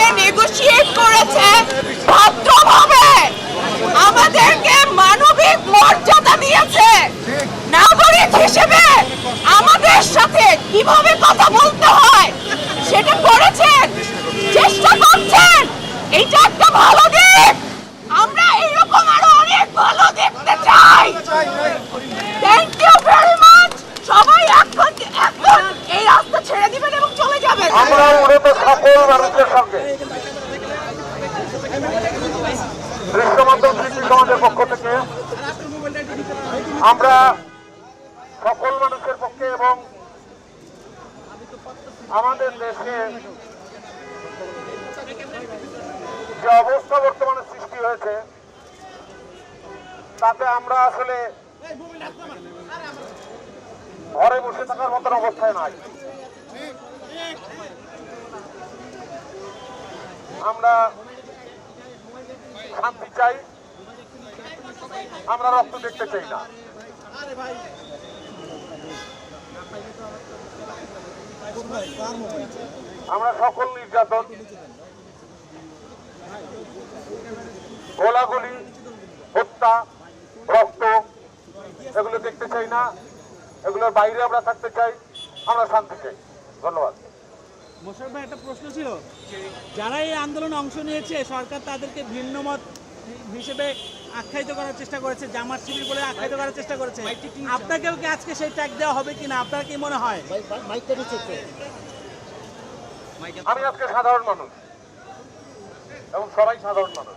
সাথে নেগোশিয়েট করেছে ভদ্রভাবে, আমাদেরকে মানবিক মর্যাদা দিয়েছে। নাগরিক হিসেবে আমাদের সাথে কিভাবে কথা বলতে হয় সেটা করেছেন, চেষ্টা করছেন। এটা একটা ভালো দিক। আমরা এরকম আরো অনেক ভালো দেখতে চাই। Thank you very much. সবাই এখন এই রাস্তা ছেড়ে দিবেন এবং চলে যাবেন। আমরা মূলত সকল মানুষের সঙ্গে দৃশ্যমাধ্যম শিল্পী সমাজের পক্ষ থেকে আমরা সকল মানুষের পক্ষে এবং আমাদের দেশে যে অবস্থা বর্তমানে সৃষ্টি হয়েছে তাতে আমরা আসলে ঘরে বসে থাকার মতন অবস্থায় নাই। আমরা শান্তি চাই, আমরা রক্ত দেখতে চাই না। আমরা সকল নির্যাতন, গোলাগুলি, হত্যা, রক্ত এগুলো দেখতে চাই না। এগুলোর বাইরে আমরা থাকতে চাই, আমরা শান্তি চাই। ধন্যবাদ। মোশাররফ ভাই, একটা প্রশ্ন ছিল, যারা এই আন্দোলনে অংশ নিয়েছে সরকার তাদেরকে ভিন্ন মত হিসেবে আখ্যায়িত করার চেষ্টা করেছে, জামাত শিবির বলে আখ্যায়িত করার চেষ্টা করেছে। আপনাকেও কি আজকে সেই ট্যাগ দেওয়া হবে কিনা, আপনার কি মনে হয়? আমি আজকে সাধারণ মানুষ এবং সবাই সাধারণ মানুষ।